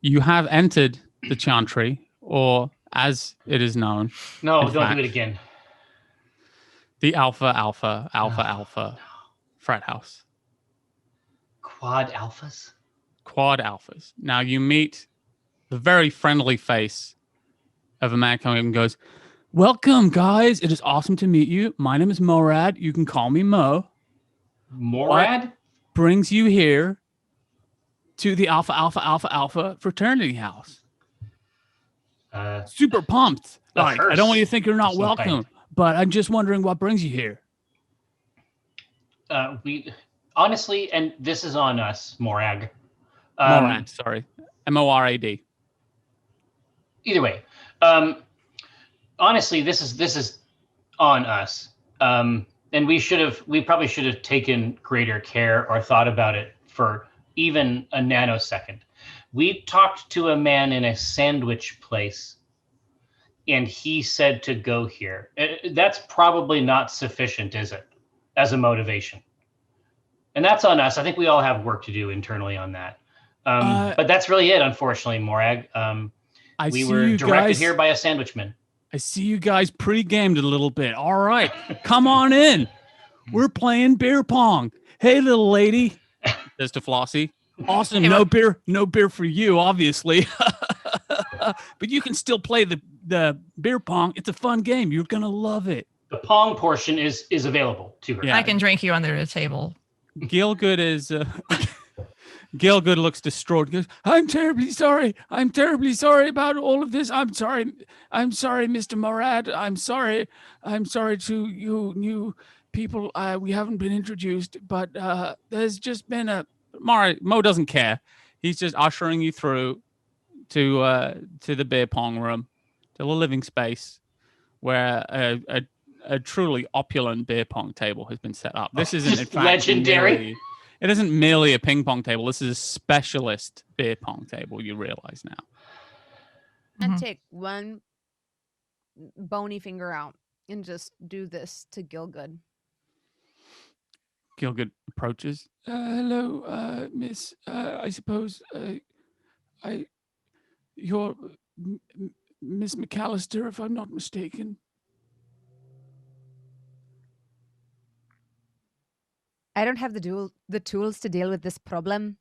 You have entered the chantry, or as it is known. No, don't do it again. The Alpha frat house. Quad alphas? Quad alphas. Now you meet the very friendly face of a man coming up and goes, "Welcome, guys. It is awesome to meet you. My name is Morad. You can call me Mo. Morad? What brings you here to the Alpha fraternity house?" Super pumped. Like, I don't want you to think you're not welcome, but I'm just wondering what brings you here. We honestly, and this is on us, Morag. Morad, sorry. Morad. Either way. Honestly, this is on us. And we probably should have taken greater care or thought about it for even a nanosecond. We talked to a man in a sandwich place, and he said to go here. That's probably not sufficient, is it, as a motivation? And that's on us. I think we all have work to do internally on that. But that's really it, unfortunately, Morag. We were directed here by a sandwichman. I see you guys pre-gamed a little bit. All right, come on in. We're playing beer pong. Hey, little lady. Says to Flossie. Awesome. No beer for you, obviously. But you can still play the beer pong. It's a fun game. You're gonna love it. The pong portion is available to her. Yeah. I can drink you under the table. Gilgood is. Gilgood looks distraught. He goes, I'm terribly sorry about all of this. I'm sorry, Mr. Morad. I'm sorry to you new people. We haven't been introduced, but there's just been Mo doesn't care. He's just ushering you through to the beer pong room, to the living space, where a truly opulent beer pong table has been set up. This isn't in fact legendary. It isn't merely a ping pong table. This is a specialist beer pong table, you realize now. And take one bony finger out and just do this to Gilgood. Gilgood approaches. Hello, miss. I suppose you're Miss Macallister, if I'm not mistaken. I don't have the tools to deal with this problem.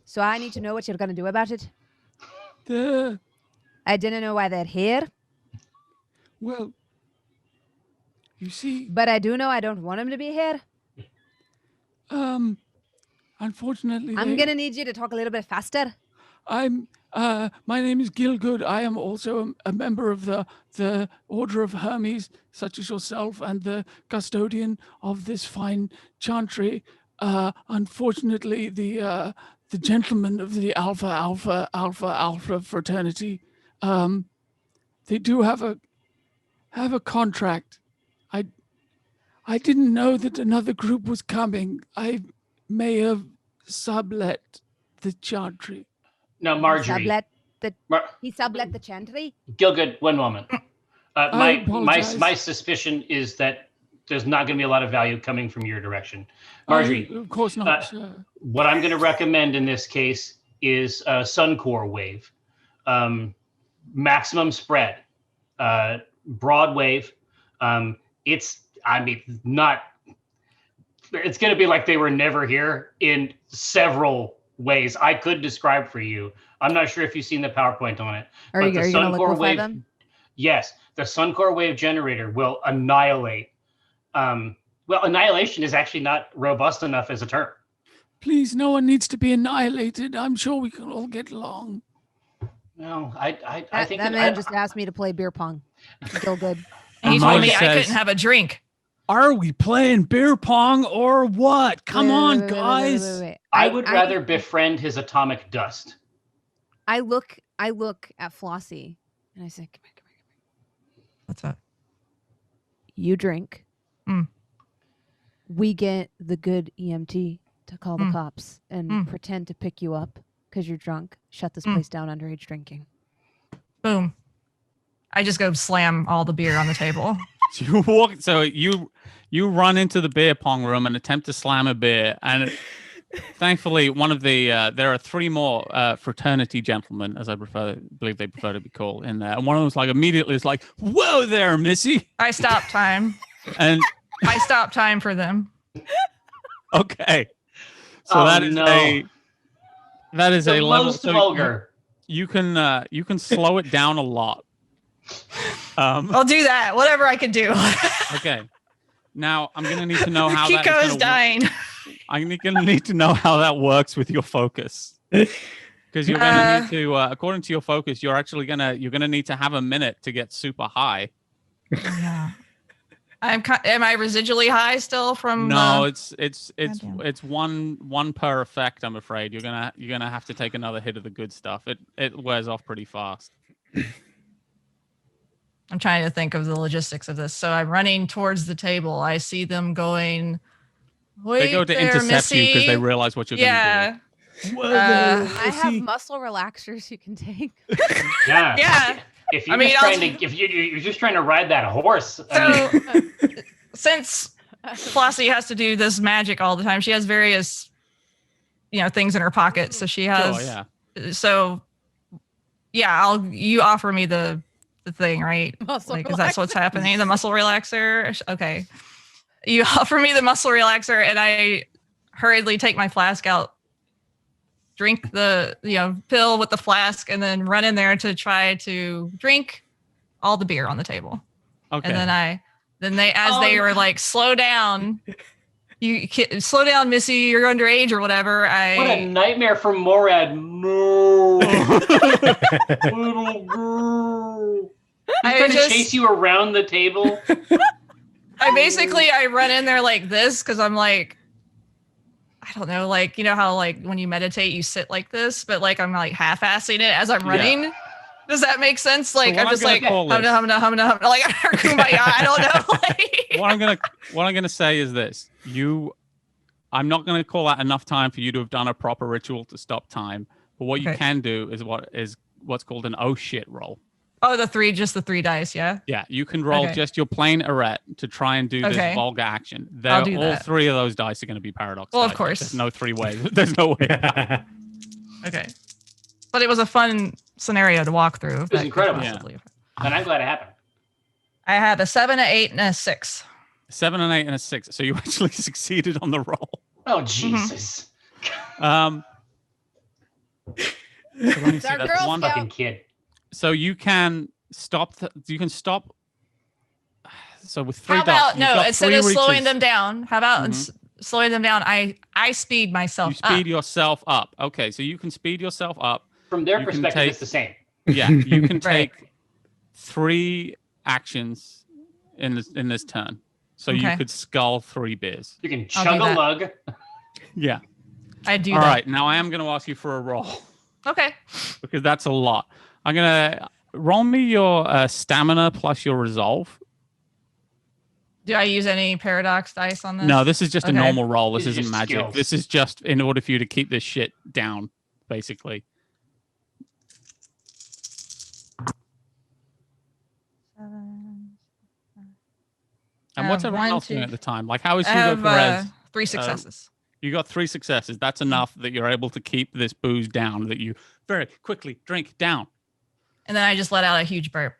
So I need to know what you're going to do about it. I didn't know why they're here. Well, you see... But I do know I don't want them to be here. Unfortunately... I'm going to need you to talk a little bit faster. My name is Gilgood. I am also a member of the Order of Hermes, such as yourself, and the custodian of this fine chantry. Unfortunately, the gentlemen of the Alpha fraternity, they do have a contract. I didn't know that another group was coming. I may have sublet the chantry. Now, Marjory. He sublet the chantry? Gilgood, one moment. My suspicion is that there's not going to be a lot of value coming from your direction. Marjory. Of course not. What I'm going to recommend in this case is Suncore Wave. Maximum spread. Broad wave. It's going to be like they were never here in several ways I could describe for you. I'm not sure if you've seen the PowerPoint on it. Are you going to liquefy them? Yes, the Suncore Wave generator will annihilate. Annihilation is actually not robust enough as a term. Please, no one needs to be annihilated. I'm sure we can all get along. No, I think that man just asked me to play beer pong. Feel good. He told me I couldn't have a drink. Are we playing beer pong or what? Come on, guys. Wait. I would rather befriend his atomic dust. I look at Flossie and I say, come here. What's up? You drink. We get the good EMT to call the cops and pretend to pick you up because you're drunk. Shut this place down, underage drinking. Boom. I just go slam all the beer on the table. So you run into the beer pong room and attempt to slam a beer, and Thankfully, one of the there are 3 more fraternity gentlemen, as I believe they prefer to be called, in there, and one of them's like immediately is like, "Whoa there, Missy!" I stop time. And I stop time for them. okay, so that is the a level. most So vulgar. you can slow it down a lot. I'll do that. Whatever I can do. Okay. Now I'm gonna need to know how Kiko is dying. I'm gonna need to know how that works with your focus, because you're gonna need to, according to your focus, you're gonna need to have a minute to get super high. Yeah. Am I residually high still from? No, it's one per effect. I'm afraid you're gonna have to take another hit of the good stuff. It wears off pretty fast. I'm trying to think of the logistics of this. So I'm running towards the table. I see them going. Wait, they go to intercept you because they realize what you're going to do. I have muscle relaxers you can take. Yeah. Yeah. If you're just trying to ride that horse. So since Flossie has to do this magic all the time, she has various, things in her pocket. So she has. Oh yeah. So yeah, you offer me the thing, right? Because that's what's happening. The muscle relaxer. Okay. You offer me the muscle relaxer, and I hurriedly take my flask out, drink the pill with the flask, and then run in there to try to drink all the beer on the table. Okay. And then they were like, slow down. Slow down, Missy. You're underage or whatever. What a nightmare for Morad. No. Little girl. He's trying to chase you around the table. I run in there like this because I'm like, I don't know, like, how like when you meditate you sit like this, but like I'm like half-assing it as I'm running. Yeah. Does that make sense? Like I'm just like humna, like kumbaya. I don't know. Like, what I'm gonna say is this: I'm not gonna call out enough time for you to have done a proper ritual to stop time. But what you can do is what's called an oh shit roll. Oh, just the 3 dice, yeah? Yeah, you can roll just your plain arret to try and do this vulgar action. I'll do all that. 3 of those dice are going to be paradox. Well, dice. of course. There's no 3 ways. There's no way. Okay. But it was a fun scenario to walk through. It was incredible. Yeah. And I'm glad it happened. I have a 7, an 8, and a 6. 7, an 8, and a 6. So you actually succeeded on the roll. Oh, Jesus. So let me see. That's one fucking kid. So you can stop. So with 3 how about dots, instead of slowing them down, how about slowing them down? I speed myself. You speed yourself up. Okay, so you can speed yourself up. From their perspective, it's the same. Yeah, you can take 3 actions in this turn. So you could skull 3 beers. You can chug a lug. Yeah. I do. All right, now I am going to ask you for a roll. Okay. Because that's a lot. I'm going to roll me your stamina plus your resolve. Do I use any paradox dice on this? No, this is just a normal roll. This isn't just magic. skills. This is just in order for you to keep this shit down, basically. And what's everyone else doing at the time? Like, how is Hugo Perez? 3 successes. You got 3 successes. That's enough that you're able to keep this booze down, that you very quickly drink down. And then I just let out a huge burp.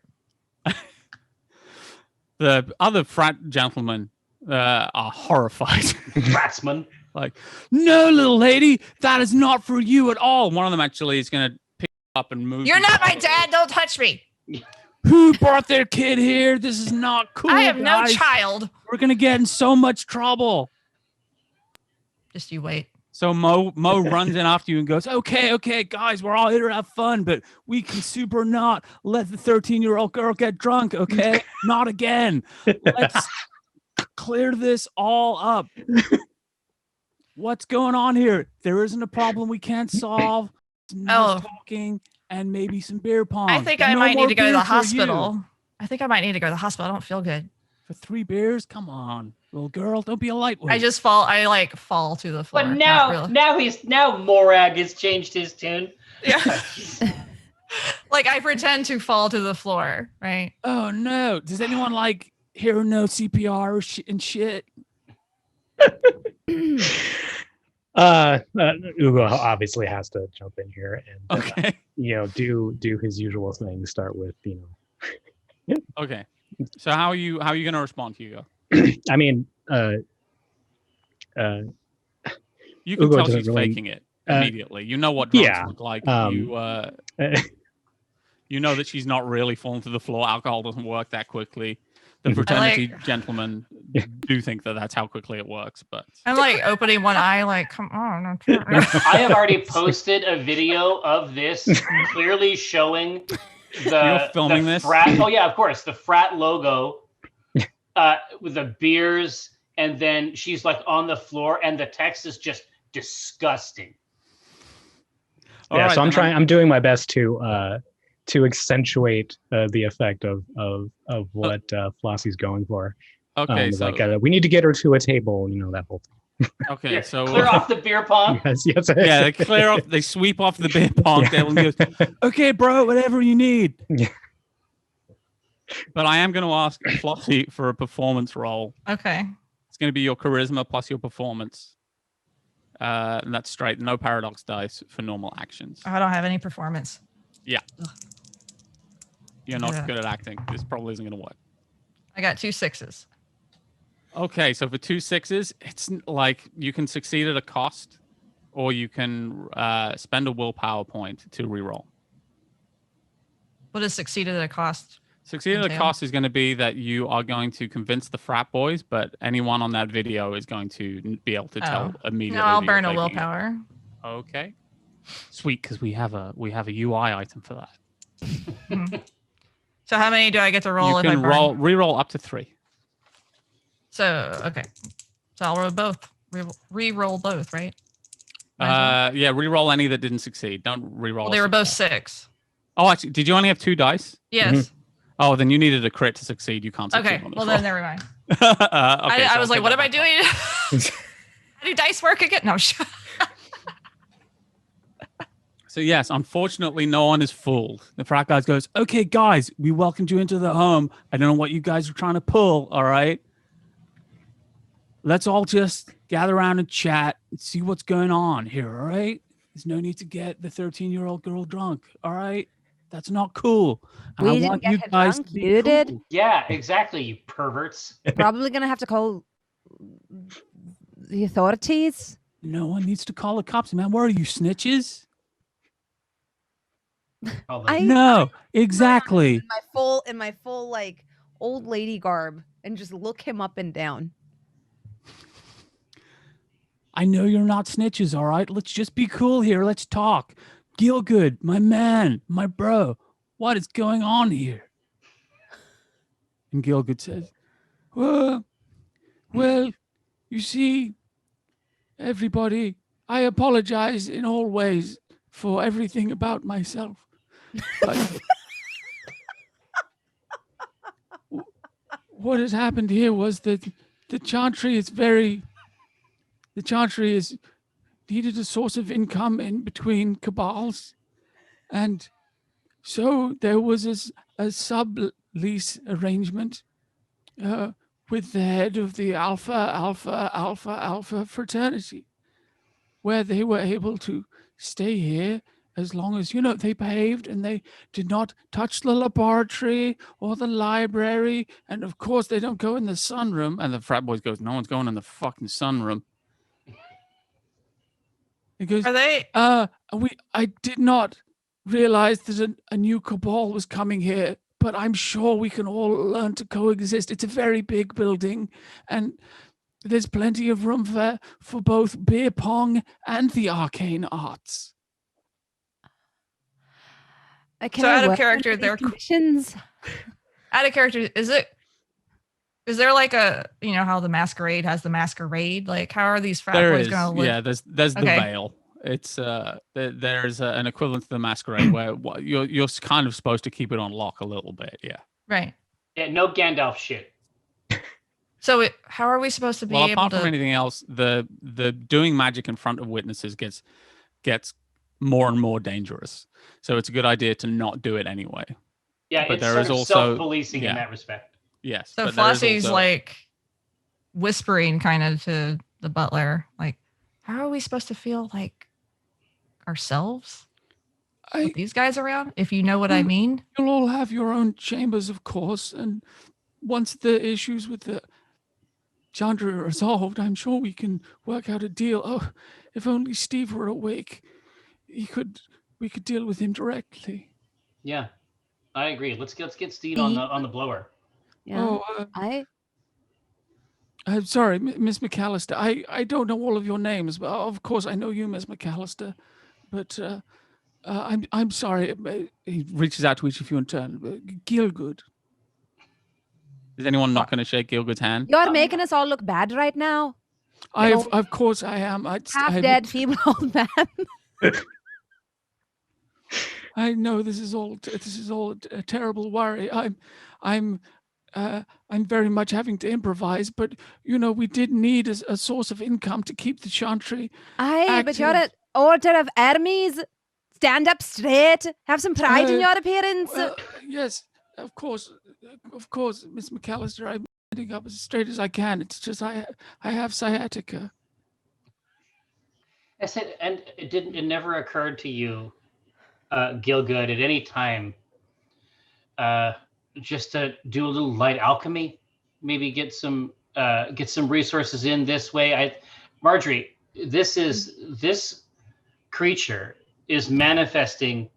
The other frat gentlemen are horrified. Fratsman. Like, no, little lady, that is not for you at all. One of them actually is going to pick up and move. You're not my dad. Don't touch me. Who brought their kid here? This is not cool. I am guys. no child. We're going to get in so much trouble. Just you wait. So Mo runs in after you and goes, okay, guys, we're all here to have fun, but we can super not let the 13-year-old girl get drunk, okay? Not again. Let's clear this all up. What's going on here? There isn't a problem we can't solve. No talking and maybe some beer pong. I think I might need to go to the hospital. I don't feel good. For 3 beers? Come on, little girl. Don't be a lightweight. I fall to the floor. But now Morag has changed his tune. Yeah. Like I pretend to fall to the floor, right? Oh no. Does anyone here know CPR and shit? Hugo obviously has to jump in here and Okay. do his usual thing. Start with Okay. So how are you going to respond, Hugo? I mean, You can Hugo tell doesn't she's really- faking it immediately. You know what drunks yeah, look like. You know that she's not really falling to the floor. Alcohol doesn't work that quickly. The fraternity gentlemen do think that that's how quickly it works, but I'm like opening one eye, like, come on. I have already posted a video of this clearly showing You're filming the this? frat. Oh yeah, of course, the frat logo with the beers, and then she's like on the floor, and the text is just disgusting. yeah. So I'm doing my best to accentuate the effect of what Flossie's going for. Okay, so We need to get her to a table. That whole thing. okay, Here, so clear off the beer pong. Yes. yeah, they clear off, they sweep off the beer pong table and goes, "Okay, bro, whatever you need." Yeah. But I am going to ask Flossie for a performance roll. Okay. It's going to be your charisma plus your performance. And that's straight, no paradox dice for normal actions. I don't have any performance. Yeah. You're not Yeah. good at acting. This probably isn't going to work. I got 2 6s. Okay, so for 2 6s, it's like you can succeed at a cost, or you can spend a willpower point to reroll. What does succeed at a cost? Succeed at a cost is going to be that you are going to convince the frat boys, but anyone on that video is going to be able to tell immediately. No, I'll that you're burn a faking it. willpower. Okay. Sweet, because we have a UI item for that. So how many do I get to roll You if I can burn? reroll up to 3. So, okay. So I'll roll both. Re-roll both, right? Yeah, reroll any that didn't succeed. Don't reroll. Well, they were both 6. Oh, actually, did you only have 2 dice? Yes. Oh, then you needed a crit to succeed. You can't succeed Okay. on this Well, roll. then never mind. Okay, I so was I'll like, what take am I that doing? How do dice work again? No. So yes, unfortunately, no one is fooled. The frat guy goes, "Okay, guys, we welcomed you into the home. I don't know what you guys are trying to pull. All right, let's all just gather around and chat and see what's going on here. All right, there's no need to get the 13-year-old girl drunk. All right, that's not cool. And We I didn't want get you her guys drunk, to be you did? cool." Yeah, exactly, you perverts. Probably gonna have to call the authorities. No one needs to call the cops, man. Where are you, snitches? No, exactly. In my full like old lady garb, and just look him up and down. I know you're not snitches, all right? Let's just be cool here. Let's talk. Gilgood, my man, my bro, what is going on here? And Gilgood says, well, you see, everybody, I apologize in all ways for everything about myself. But what has happened here was that the chantry is needed a source of income in between cabals. And so there was a sub-lease arrangement with the head of the Alpha fraternity, where they were able to stay here as long as, they behaved and they did not touch the laboratory or the library. And of course, they don't go in the sunroom. And the frat boys goes, no one's going in the fucking sunroom. He goes, Are they? I did not realize that a new cabal was coming here, but I'm sure we can all learn to coexist. It's a very big building, and there's plenty of room for both beer pong and the arcane arts. Can So I out of work character, under these they're conditions. Out of character, is there like how the masquerade has the masquerade? Like, how are these frat boys going to live? Yeah, there's the Okay. veil. It's there's an equivalent to the masquerade where you're kind of supposed to keep it on lock a little bit. Yeah. Right. Yeah, no Gandalf shit. So how are we supposed to be Well, able apart to? from anything else, the doing magic in front of witnesses gets more and more dangerous. So it's a good idea to not do it anyway. Yeah, But it's there sort is of also- self-policing yeah. in that respect. Yes. So but there is Flossie's also- like whispering kind of to the butler, like, How are we supposed to feel like ourselves with these guys around? If you know what I mean. You'll all have your own chambers, of course, and once the issues with the chantry are resolved, I'm sure we can work out a deal. Oh, if only Steve were awake, we could deal with him directly. Yeah, I agree. Let's get Steve on the blower. Yeah. I'm sorry, Miss Macallister. I don't know all of your names, but of course I know you, Miss Macallister. But I'm sorry. He reaches out to each of you in turn. Gilgood. Is anyone not going to shake Gilgood's hand? You're making us all look bad right now. Of course I am. Half-dead, feeble old man. I know this is all a terrible worry. I'm very much having to improvise, but we did need a source of income to keep the chantry. Aye, but you're an order of Hermes. Stand up straight. Have some pride in your appearance. Yes, of course, Miss Macallister. I'm standing up as straight as I can. It's just I have sciatica. I said, and it never occurred to you, Gilgood, at any time, just to do a little light alchemy, maybe get some resources in this way. Marjory, this creature is manifesting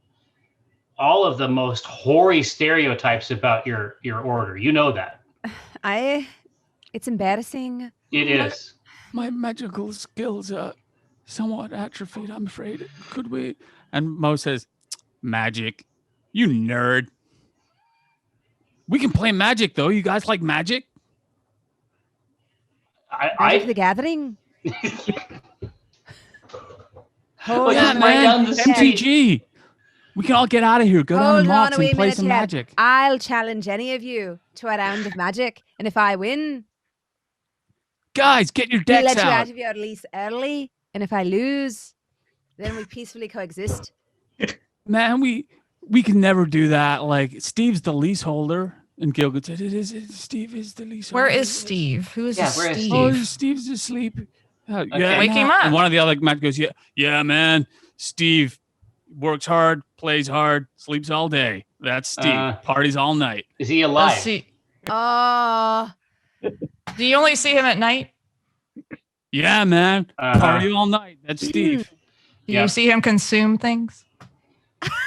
all of the most hoary stereotypes about your order. You know that. It's embarrassing. It is. My magical skills are somewhat atrophied, I'm afraid. Could we? And Mo says, magic. You nerd. We can play magic, though. You guys like magic? Magic the Gathering? Hold on, man. MTG. We can all get out of here. Go down to Mox and play some magic. I'll challenge any of you to a round of magic. And if I win... Guys, get your decks we'll let out. you out of your lease early. And if I lose, then we peacefully coexist. Man, we can never do that. Like, Steve's the leaseholder. And Gilgood said, Steve is the leaseholder. Where is Steve? Who is Steve? Oh, Steve's asleep. Okay. Wake him up. And one of the other Matt goes, yeah, man. Steve works hard, plays hard, sleeps all day. That's Steve. Parties all night. Is he alive? Do you only see him at night? Yeah, man. Party all night. That's Steve. Do you see him consume things?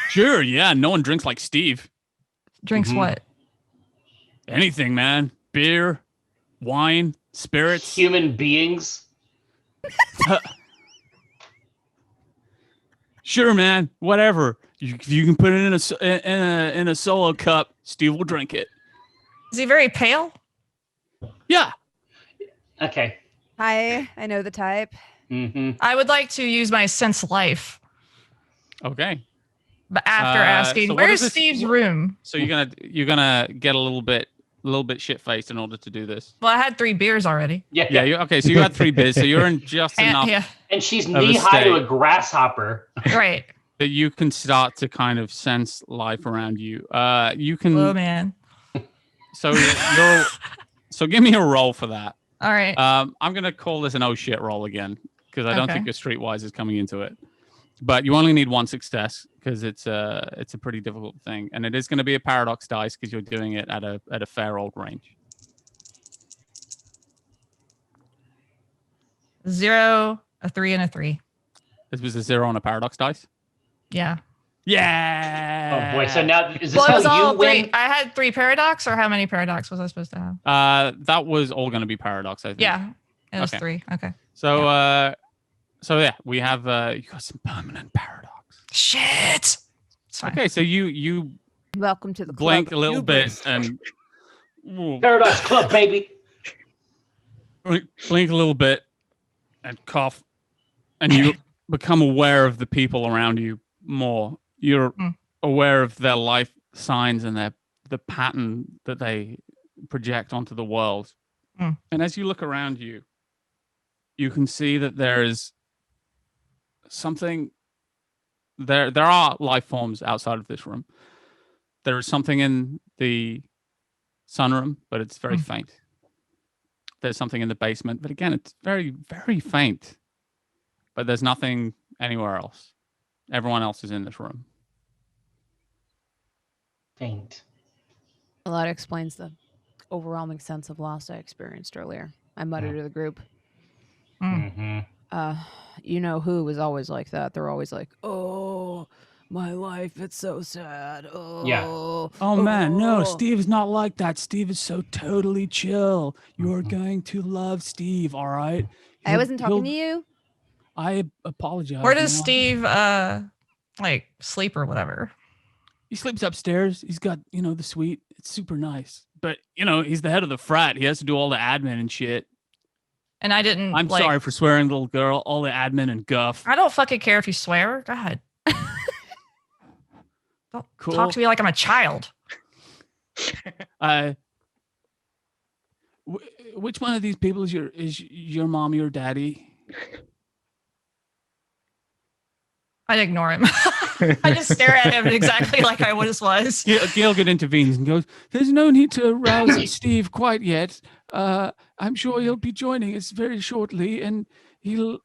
Sure, yeah. No one drinks like Steve. Drinks what? Anything, man. Beer, wine, spirits. Human beings. Sure, man. Whatever. You can put it in a solo cup. Steve will drink it. Is he very pale? Yeah. Okay. Hi, I know the type. I would like to use my sense life. Okay. But after asking, so where's Steve's room? So you're gonna get a little bit shit faced in order to do this. Well, I had 3 beers already. Yeah. Okay, so you had 3 beers, so you're in just enough. Yeah. And she's knee high to a grasshopper. Right. That you can start to kind of sense life around you. You can. Oh man. So so give me a roll for that. All right. I'm gonna call this an oh shit roll again because I don't think your Streetwise is coming into it. But you only need 1 success because it's a pretty difficult thing, and it is going to be a paradox dice because you're doing it at a fair old range. 0, a 3, and a 3. This was a 0 on a paradox dice. Yeah. Yeah. Oh boy! So now is this how you win? I had 3 paradox, or how many paradox was I supposed to have? That was all going to be paradox, I think. Yeah, it was 3. Okay. So so yeah, we have you got some permanent paradox. Shit. It's fine. Okay, so you welcome to the blink club. a little bit and Paradox Club, baby. Blink a little bit and cough, and you become aware of the people around you more. You're aware of their life signs and the pattern that they project onto the world. And as you look around you, you can see that there is something. There are life forms outside of this room. There is something in the sunroom, but it's very faint. There's something in the basement, but again, it's very, very faint. but there's nothing anywhere else. Everyone else is in this room. Faint. Well, that explains the overwhelming sense of loss I experienced earlier. I muttered to the group. Mm-hmm. You know who was always like that? They're always like, "Oh, my life, it's so sad." Oh, Yeah. Oh man, no, Steve is not like that. Steve is so totally chill. You're going to love Steve, all right? I wasn't talking to you. I apologize. Where does man. Steve like sleep or whatever? He sleeps upstairs. He's got, the suite. It's super nice. But, he's the head of the frat. He has to do all the admin and shit. And I didn't. I'm sorry for swearing, little girl. All the admin and guff. I don't fucking care if you swear. God. Don't talk to me like I'm a child. Which one of these people is your mom, your daddy? I ignore him. I just stare at him exactly like I was. Gilgud intervenes and goes, "There's no need to arouse Steve quite yet. I'm sure he'll be joining us very shortly, and he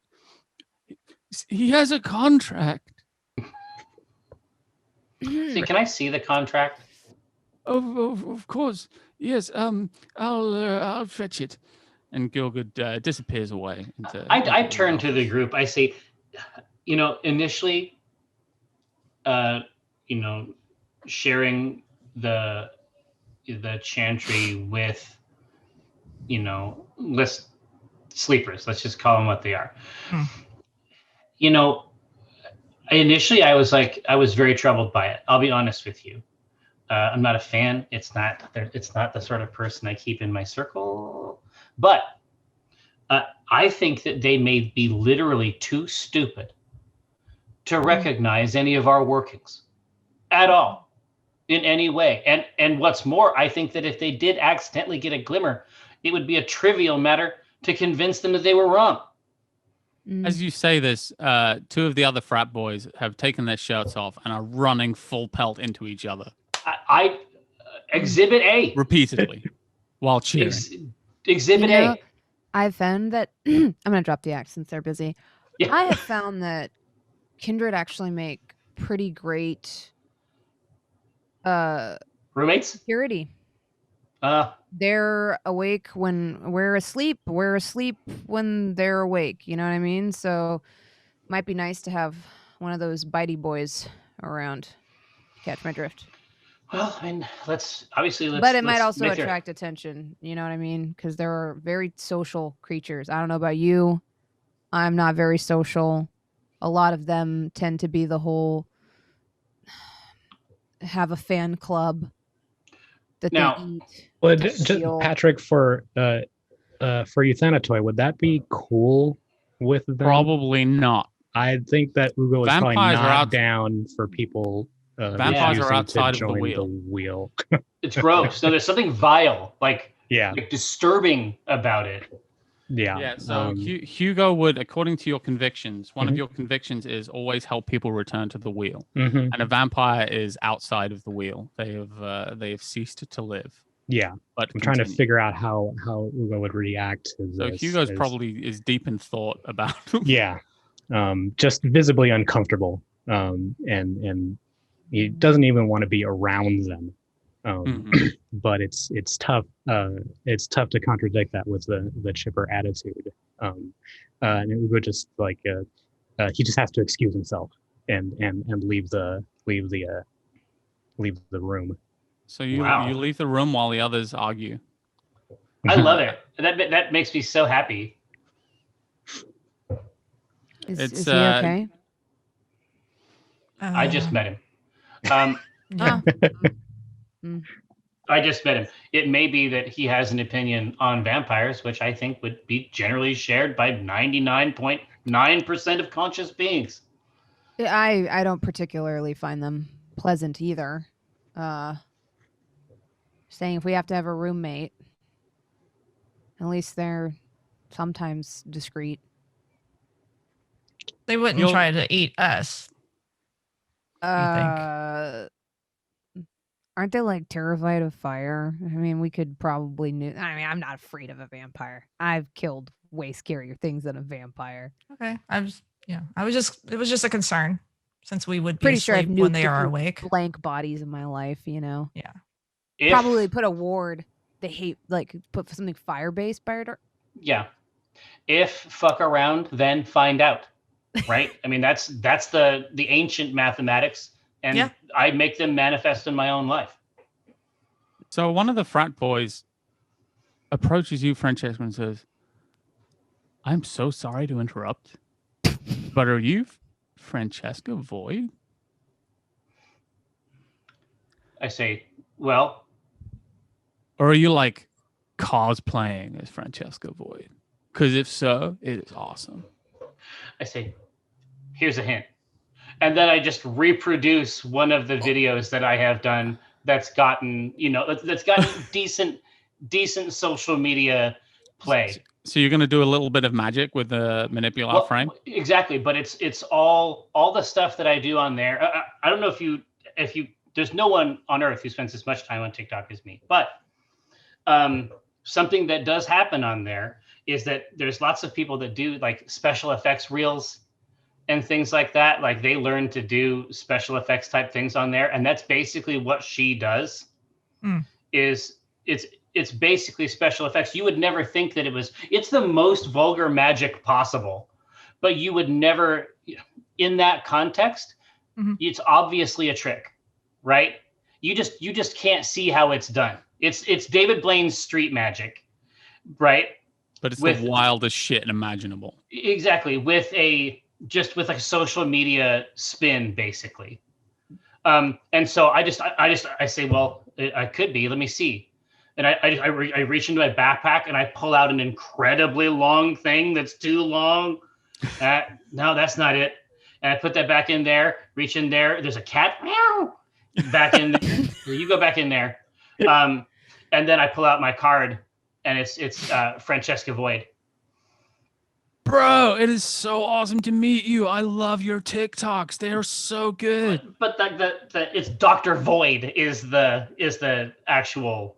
has a contract." See, can I see the contract? Of course, yes. I'll fetch it. And Gilgud disappears away. I turn to the group. I say, initially, sharing the chantry with, sleepers. Let's just call them what they are. Initially I was very troubled by it. I'll be honest with you. I'm not a fan. It's not the sort of person I keep in my circle. But I think that they may be literally too stupid to recognize any of our workings at all in any way. And what's more, I think that if they did accidentally get a glimmer, it would be a trivial matter to convince them that they were wrong. As you say this, two of the other frat boys have taken their shirts off and are running full pelt into each other. I Exhibit A. Repeatedly while cheering. Exhibit A. I've found that I'm going to drop the act since they're busy. Yeah. I have found that Kindred actually make pretty great roommates? Security. They're awake when we're asleep. We're asleep when they're awake. You know what I mean? So might be nice to have one of those bitey boys around. Catch my drift. Well, I mean, let's. But it might also attract attention. You know what I mean? Because they're very social creatures. I don't know about you. I'm not very social. A lot of them tend to be the whole have a fan club that they eat. Well, just Patrick, for Euthanatoy, would that be cool with them? Probably not. I think that Hugo is probably not down for people. Vampires are outside of the wheel. It's gross. No, there's something vile, like disturbing about it. Yeah. So Hugo would, according to your convictions, one of your convictions is always help people return to the wheel. And a vampire is outside of the wheel. They have ceased to live. Yeah, but I'm trying to figure out how Hugo would react. Hugo's probably is deep in thought about. Just visibly uncomfortable, and he doesn't even want to be around them. But it's tough. It's tough to contradict that with the chipper attitude. And Hugo just he just has to excuse himself and leave the room. So you leave the room while the others argue. I love it. That makes me so happy. Is he okay? I just met him. I just met him. It may be that he has an opinion on vampires, which I think would be generally shared by 99.9% of conscious beings. I don't particularly find them pleasant either. Saying if we have to have a roommate, at least they're sometimes discreet. They wouldn't try to eat us. Aren't they like terrified of fire? I mean, we could probably I'm not afraid of a vampire. I've killed way scarier things than a vampire. Okay, I'm just Yeah, it was just a concern since we would be Pretty sure I've asleep when nuked they a are few awake. blank bodies in my life, you know. Yeah. Probably put a ward. They hate put something fire-based fire. Yeah. If fuck around, then find out. Right? I mean, that's the ancient mathematics, and I make them manifest in my own life. So one of the frat boys approaches you, Francesca, and says, "I'm so sorry to interrupt, but are you Francesca Void?" I say, well. Or are you like cosplaying as Francesca Void? Because if so, it is awesome. I say, here's a hint. And then I just reproduce one of the videos that I have done that's gotten, decent social media play. So you're going to do a little bit of magic with the manipular frame? Exactly, but it's all the stuff that I do on there. I don't know if you there's no one on earth who spends as much time on TikTok as me, but something that does happen on there is that there's lots of people that do like special effects reels and things like that. Like they learn to do special effects type things on there, and that's basically what she does. Is it's basically special effects. You would never think that it's the most vulgar magic possible, but you would never, in that context, it's obviously a trick, right? You just can't see how it's done. It's David Blaine's street magic, right? But it's the wildest shit imaginable. Exactly, with a social media spin, basically. And so I say, well, I could be. Let me see. And I reach into my backpack and I pull out an incredibly long thing that's too long. No, that's not it. And I put that back in there. Reach in there. There's a cat. Meow. Back in there. You go back in there. And then I pull out my card, and it's Francesca Void. Bro, it is so awesome to meet you. I love your TikToks. They are so good. But it's Dr. Void is the actual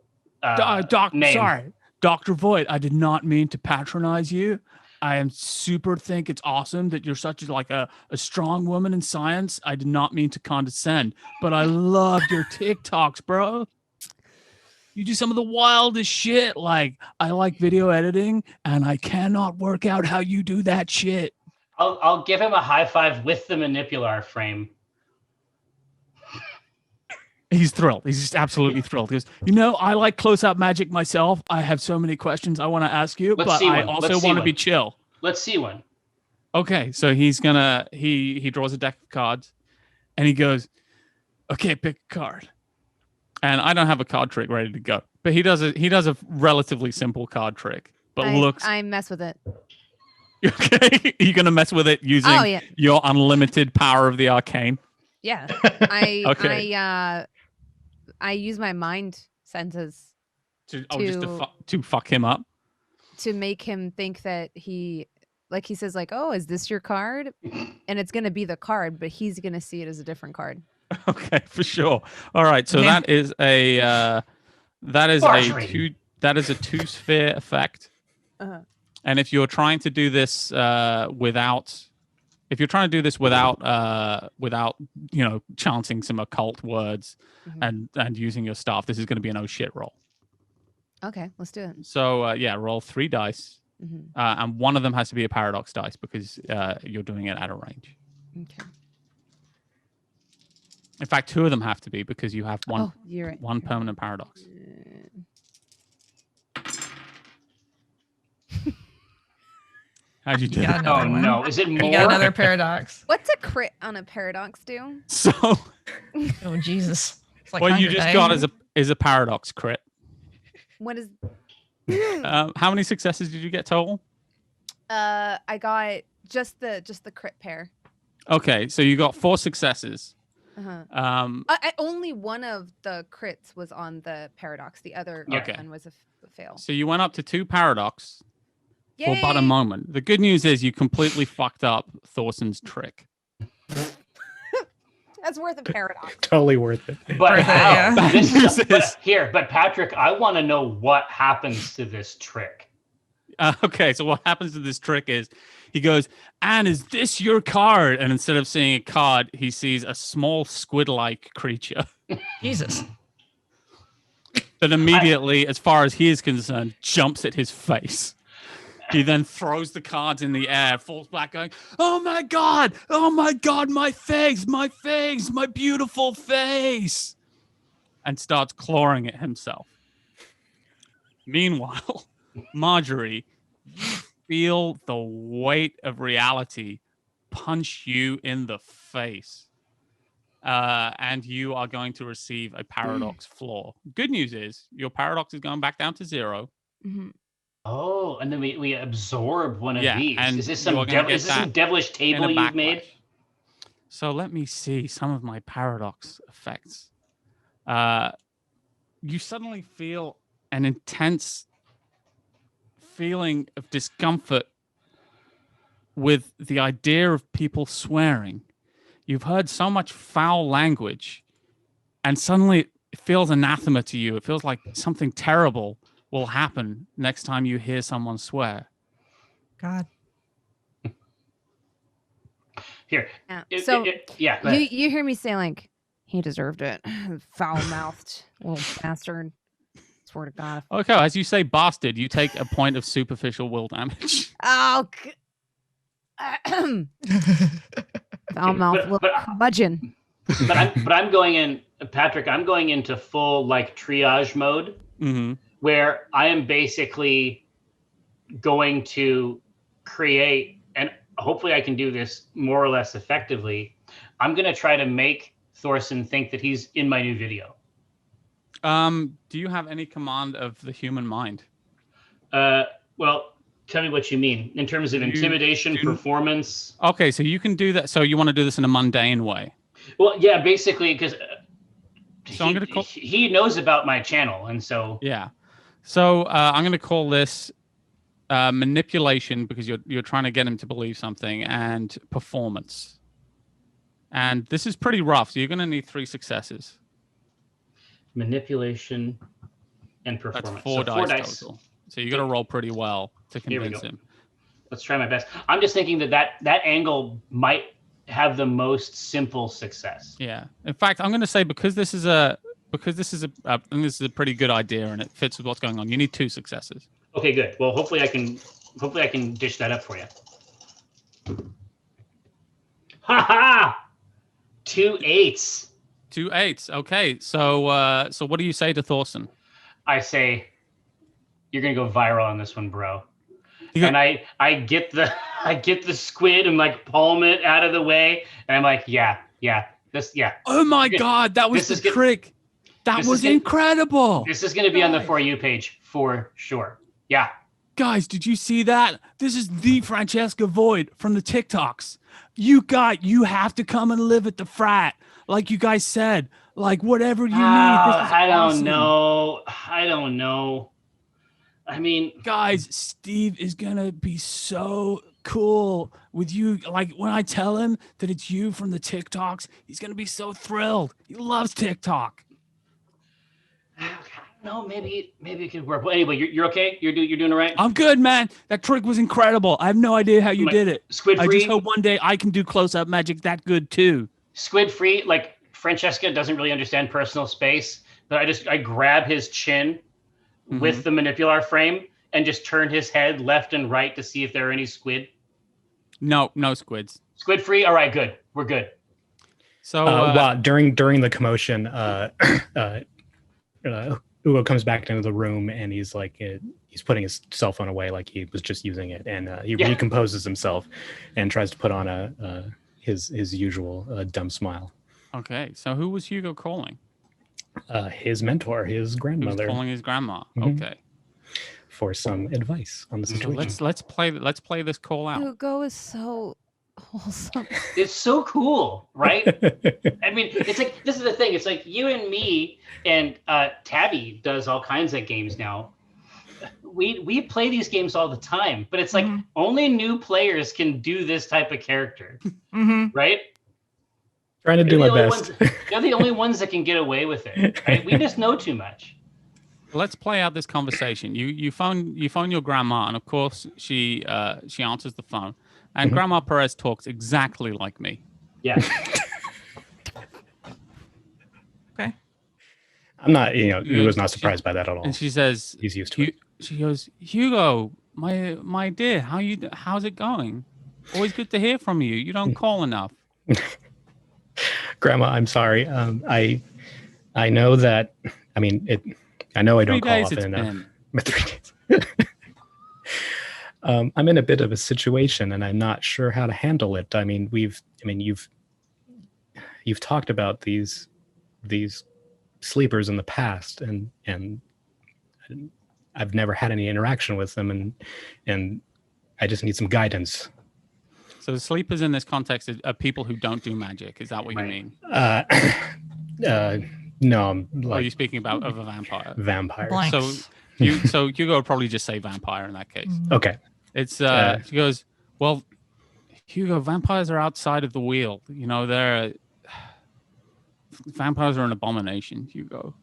name. Sorry, Dr. Void. I did not mean to patronize you. I am think it's awesome that you're such a strong woman in science. I did not mean to condescend, but I loved your TikToks, bro. You do some of the wildest shit. Like, I like video editing, and I cannot work out how you do that shit. I'll give him a high five with the manipular frame. He's thrilled. He's just absolutely thrilled. He goes, I like close-up magic myself. I have so many questions I want to ask you, but I also want to be chill. Let's see one. Okay, so he's gonna he draws a deck of cards, and he goes, "Okay, pick a card." And I don't have a card trick ready to go, but he does a relatively simple card trick. But I mess with it. Okay, you're gonna mess with it using your unlimited power of the arcane. Yeah, I use my mind senses to fuck him up, to make him think that he says oh, is this your card? And it's gonna be the card, but he's gonna see it as a different card. Okay, for sure. All right, so that is a two-sphere effect. And if you're trying to do this without chanting some occult words and using your staff, this is going to be an oh shit roll. Okay, let's do it. So roll 3 dice, and one of them has to be a paradox dice because you're doing it at a range. Okay. In fact, 2 of them have to be because you have one one permanent paradox. How'd you do? Oh no, is it more? You got another paradox. What's a crit on a paradox do? So, oh Jesus! It's like what you just got is a paradox crit. What is? How many successes did you get total? I got just the crit pair. Okay, so you got 4 successes. Only one of the crits was on the paradox. The other one was a fail. So you went up to 2 paradox. Yay! For but a moment. The good news is you completely fucked up Thorson's trick. That's worth a paradox. Totally worth it. But But Patrick, I want to know what happens to this trick. Okay, so what happens to this trick is he goes, "And is this your card?" And instead of seeing a card, he sees a small squid-like creature. Jesus. That immediately, as far as he is concerned, jumps at his face. He then throws the cards in the air, falls back going, oh my God, my face, my beautiful face, and starts clawing at himself. Meanwhile, Marjory, you feel the weight of reality punch you in the face. And you are going to receive a paradox flaw. Good news is your paradox is going back down to 0. Mm-hmm. Oh, and then we absorb one of these. And is this some devilish table you've made? So let me see some of my paradox effects. You suddenly feel an intense feeling of discomfort with the idea of people swearing. You've heard so much foul language, and suddenly it feels anathema to you. It feels like something terrible will happen next time you hear someone swear. God. Here. You hear me say, like, he deserved it. Foul-mouthed little bastard. Swear to God. Okay, as you say bastard, you take a point of superficial will damage. Oh, foul-mouthed little curmudgeon. But I'm going in, Patrick, I'm going into full, like, triage mode, where I am basically going to create, and hopefully I can do this more or less effectively. I'm going to try to make Thorson think that he's in my new video. Do you have any command of the human mind? Well, tell me what you mean in terms of intimidation, performance. Okay, so you can do that. So you want to do this in a mundane way? Well, yeah, basically, because so he knows about my channel, and so yeah. So I'm going to call this manipulation, because you're trying to get him to believe something, and performance. And this is pretty rough, so you're going to need 3 successes. Manipulation and performance. That's 4 dice total. So you got to roll pretty well to convince him. Let's try my best. I'm just thinking that angle might have the most simple success. Yeah. In fact, I'm going to say because this is a pretty good idea and it fits with what's going on. You need 2 successes. Okay, good. Well, hopefully I can dish that up for you. Ha ha! 2 8s. 2 8s. Okay. So what do you say to Thorson? I say, you're gonna go viral on this one, bro. And I get the squid and like palm it out of the way, and I'm like, yeah. Oh my God, that was the trick. That was incredible. This is gonna be on the For You page for sure. Yeah. Guys, did you see that? This is the Francesca Void from the TikToks. You have to come and live at the frat. Like you guys said, like whatever you need. I don't know. I mean, guys, Steve is going to be so cool with you. Like when I tell him that it's you from the TikToks, he's going to be so thrilled. He loves TikTok. No, maybe it could work. Well, anyway, you're okay? You're doing all right? I'm good, man. That trick was incredible. I have no idea how you did it. Squid free. I just hope one day I can do close-up magic that good too. Squid free, like Francesca doesn't really understand personal space, but I grab his chin with the manipular frame and just turn his head left and right to see if there are any squid. No squids. Squid free? All right, good. We're good. So during the commotion, Hugo comes back into the room and he's like, he's putting his cell phone away like he was just using it, and he recomposes himself and tries to put on his usual dumb smile. Okay, so who was Hugo calling? His mentor, his grandmother. He was calling his grandma. Okay. For some advice on the situation. So let's play this call out. Hugo is so wholesome. It's so cool, right? I mean, it's like, this is the thing. It's like you and me and Tabby does all kinds of games now. We play these games all the time, but it's like only new players can do this type of character, right? Trying to do my best. They're the only ones that can get away with it, right? We just know too much. Let's play out this conversation. You phone your grandma, and of course she answers the phone, and Grandma Perez talks exactly like me. Yeah. Okay. I'm not, he was not surprised by that at all. And she says, he's used to it. She goes, Hugo, my dear, how's it going? Always good to hear from you. You don't call enough. Grandma, I'm sorry. I know that. I mean, I know I don't call often enough. But 3 days. I'm in a bit of a situation, and I'm not sure how to handle it. I mean, you've talked about these sleepers in the past, and I've never had any interaction with them, and I just need some guidance. So the sleepers in this context are people who don't do magic. Is that what you mean? No, I'm like. Are you speaking about of a vampire? Vampire. Blanks. So Hugo would probably just say vampire in that case. Okay. It's she goes, well, Hugo, vampires are outside of the wheel. Vampires are an abomination, Hugo.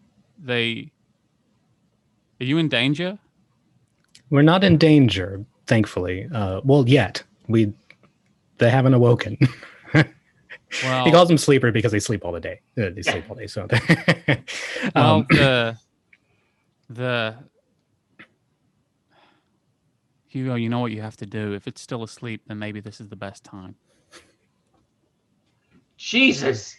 Are you in danger? We're not in danger, thankfully. Well, yet. They haven't awoken. Well, he calls them sleeper because they sleep all the day. They sleep all day. So, well, the Hugo, you know what you have to do. If it's still asleep, then maybe this is the best time. Jesus.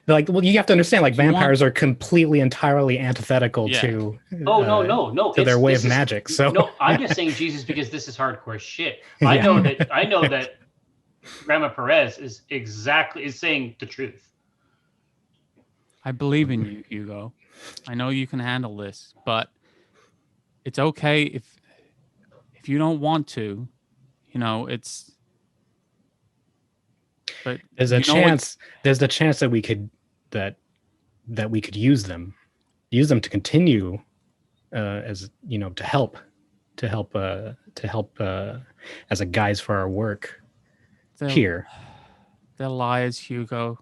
Like, well, you have to understand, like, vampires are completely, entirely antithetical to. No. To their way of magic. So no, I'm just saying Jesus because this is hardcore shit. I know that Grandma Perez is saying the truth. I believe in you, Hugo. I know you can handle this, but it's okay if you don't want to. It's. But there's a chance. There's the chance that we could use them to continue as to help as a guise for our work here. They're liars, Hugo.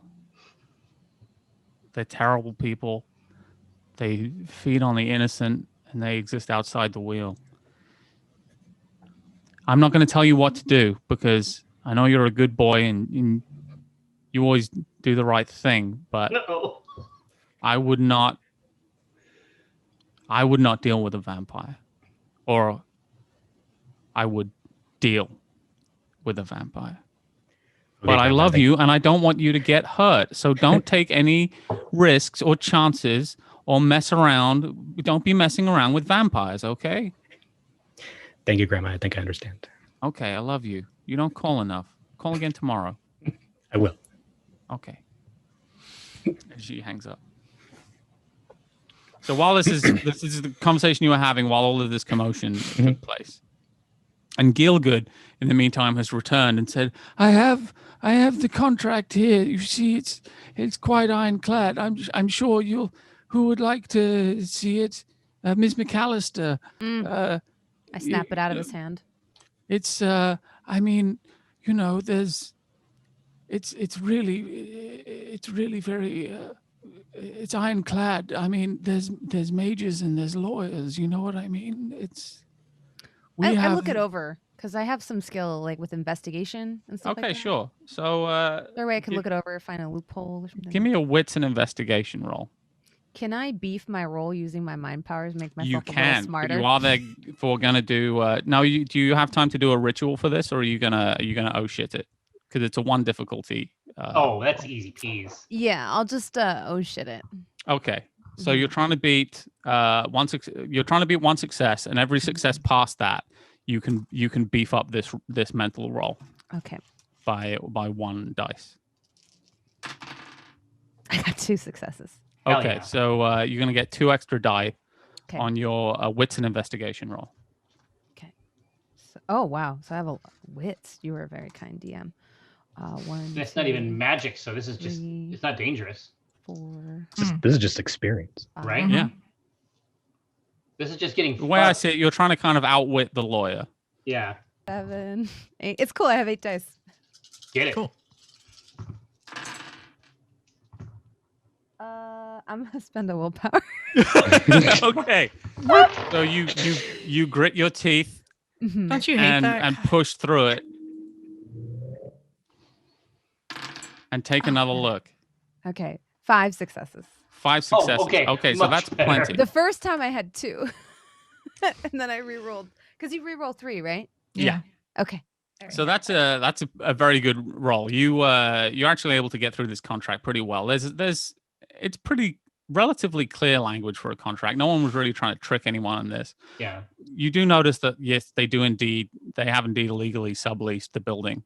They're terrible people. They feed on the innocent, and they exist outside the wheel. I'm not going to tell you what to do because I know you're a good boy and you always do the right thing, but No. I would not deal with a vampire, or I would deal with a vampire. But I love you, and I don't want you to get hurt. So don't take any risks or chances or mess around. Don't be messing around with vampires, okay? Thank you, Grandma. I think I understand. Okay, I love you. You don't call enough. Call again tomorrow. I will. Okay. And she hangs up. So while this is the conversation you were having while all of this commotion took place. And Gilgood, in the meantime, has returned and said, I have the contract here. You see, it's quite ironclad. I'm sure who would like to see it? Ms. Macallister. I snap it out of his hand. It's I mean, there's it's really very it's ironclad. I mean, there's mages and there's lawyers, you know what I mean? I look it over because I have some skill like with investigation and stuff like that. Okay, sure. So is there a way I can look it over, find a loophole or something? Give me a wits and investigation roll. Can I beef my roll using my mind powers, make myself a little smarter? You are therefore gonna do. Now, do you have time to do a ritual for this, or are you gonna oh shit it? Because it's a 1 difficulty. That's easy peas. Yeah, I'll just oh shit it. Okay, so you're trying to beat one success, and every success past that, you can beef up this mental roll. Okay. By 1 dice. I got 2 successes. Okay, so you're going to get 2 extra die Okay. on your wits and investigation roll. Okay. So, oh, wow. So I have a wits. You were a very kind DM. 1. It's not even magic, so this is just, it's not dangerous. 4. This is just experience. Right? Yeah. This is just getting The way I see it, you're trying to kind of outwit the lawyer. Yeah. 7, 8. It's cool. I have 8 dice. Get it. Cool. I'm going to spend a willpower. Okay. So you grit your teeth Don't you hate and that? push through it and take another look. Okay, 5 successes. 5 successes. okay. Okay, so Much that's better. plenty. The first time I had 2, and then I re-rolled because you re-roll 3, right? Yeah. Okay. So that's a very good roll. You're actually able to get through this contract pretty well. It's pretty relatively clear language for a contract. No one was really trying to trick anyone on this. Yeah. You do notice that yes, they have indeed illegally subleased the building.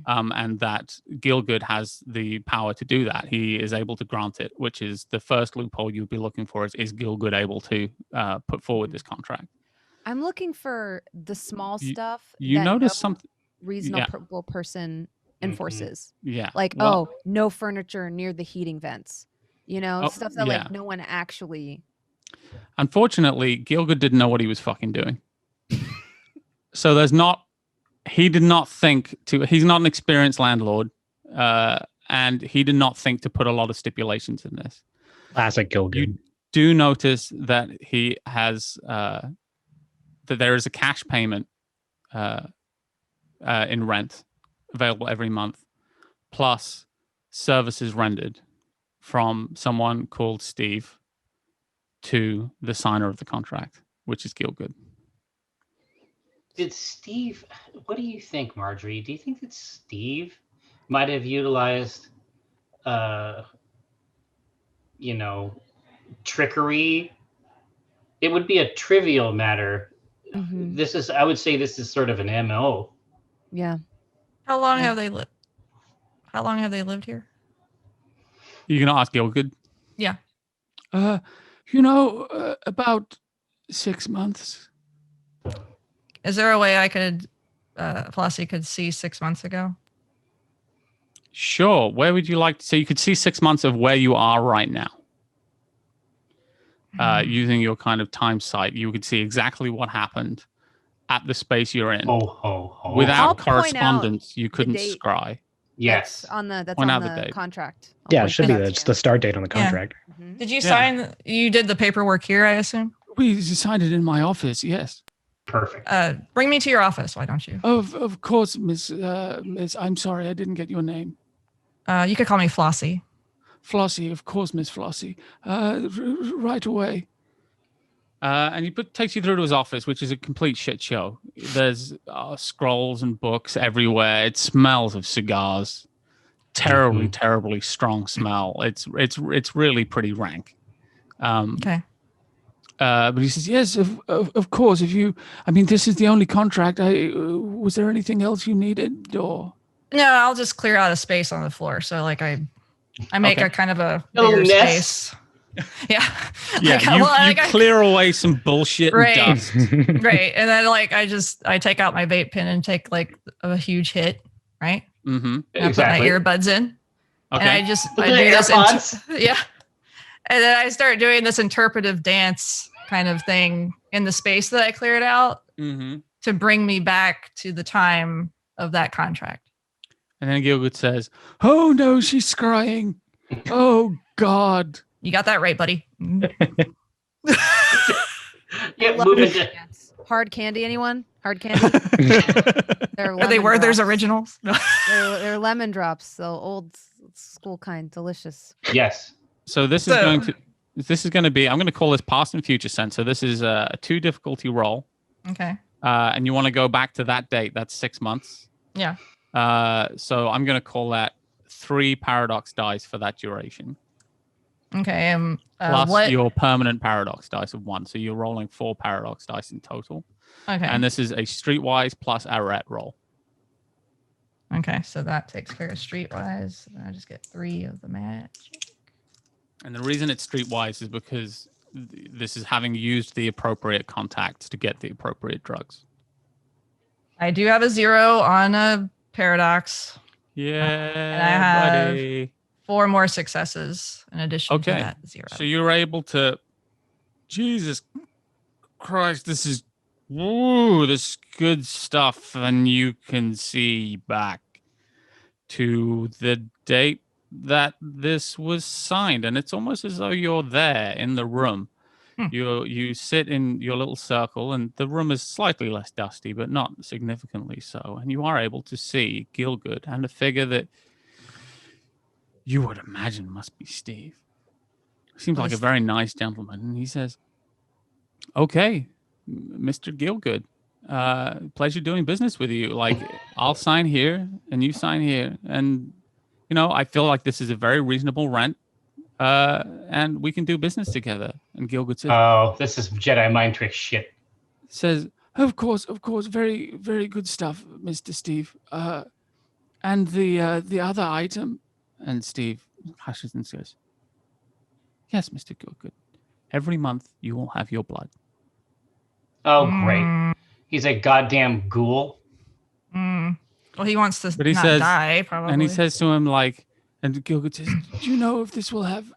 And that Gilgood has the power to do that. He is able to grant it, which is the first loophole you'd be looking for is Gilgood able to put forward this contract? I'm looking for the small stuff You that notice no something. reasonable person enforces. Yeah. Like, no furniture near the heating vents. You know, stuff that like no one actually. Unfortunately, Gilgood didn't know what he was fucking doing. So there's not. He did not think to. He's not an experienced landlord, and he did not think to put a lot of stipulations in this. Classic Gilgood. You do notice that he has that there is a cash payment in rent available every month, plus services rendered from someone called Steve to the signer of the contract, which is Gilgood. Did Steve, what do you think, Marjory? Do you think that Steve might have utilized, trickery? It would be a trivial matter. I would say this is sort of an MO. Yeah. How long have they lived? How long have they lived here? You're gonna ask Gilgood? Yeah. About 6 months. Is there a way I could, Flossie could see 6 months ago? Sure. Where would you like to see? You could see 6 months of where you are right now. Using your kind of time sight, you could see exactly what happened at the space you're in. Without correspondence, you couldn't scry. Yes. That's on the contract. Yeah, it should be the start date on the contract. Yeah. Did you sign? You did the paperwork here, I assume? We signed it in my office, yes. Perfect. Bring me to your office, why don't you? Of course, Miss. I'm sorry, I didn't get your name. You could call me Flossie. Flossie, of course, Miss Flossie. Right away. And he takes you through to his office, which is a complete shit show. There's scrolls and books everywhere. It smells of cigars. Terribly strong smell. It's really pretty rank. Okay. But he says, yes, of course. This is the only contract. Was there anything else you needed, or? No, I'll just clear out a space on the floor. So like I make a kind of a bigger nest. space. Yeah. Yeah, you clear away some bullshit and dust. Right. And then like I take out my vape pen and take like a huge hit, right? Mm-hmm. I put my earbuds in. Okay. And I do this. Yeah. And then I start doing this interpretive dance kind of thing in the space that I cleared out to bring me back to the time of that contract. And then Gilgood says, "Oh no, she's scrying. Oh God." You got that right, buddy. Yeah, moving to Hard candy, anyone? Hard candy? Are they Werther's originals? They're lemon drops, the old school kind, delicious. Yes. So this is going to be, I'm going to call this past and future sense. So this is a 2 difficulty roll. Okay. And you want to go back to that date. That's 6 months. Yeah. So I'm going to call that 3 paradox dice for that duration. Okay. Plus your permanent paradox dice of 1. So you're rolling 4 paradox dice in total. Okay. And this is a streetwise plus arete roll. Okay. So that takes care of streetwise. I just get 3 of the magic. And the reason it's streetwise is because this is having used the appropriate contacts to get the appropriate drugs. I do have a 0 on a paradox. Yeah, and I have buddy. 4 more successes in addition to that 0. So you're able to, Jesus Christ, this is good stuff. And you can see back to the date that this was signed. And it's almost as though you're there in the room. You sit in your little circle, and the room is slightly less dusty, but not significantly so. And you are able to see Gilgood and a figure that you would imagine must be Steve. Seems like a very nice gentleman. And he says, "Okay, Mr. Gilgood, pleasure doing business with you. Like, I'll sign here, and you sign here, and I feel like this is a very reasonable rent." And we can do business together. And Gilgood says, "Oh, this is Jedi mind trick shit." Says, of course, very, very good stuff, Mr. Steve. And the other item. And Steve hushes and says, "Yes, Mr. Gilgood. Every month you will have your blood." Oh, great! He's a goddamn ghoul. Well, he wants to But he not says, die, probably. and he says to him, like, and Gilgood says, "Do you know if this will have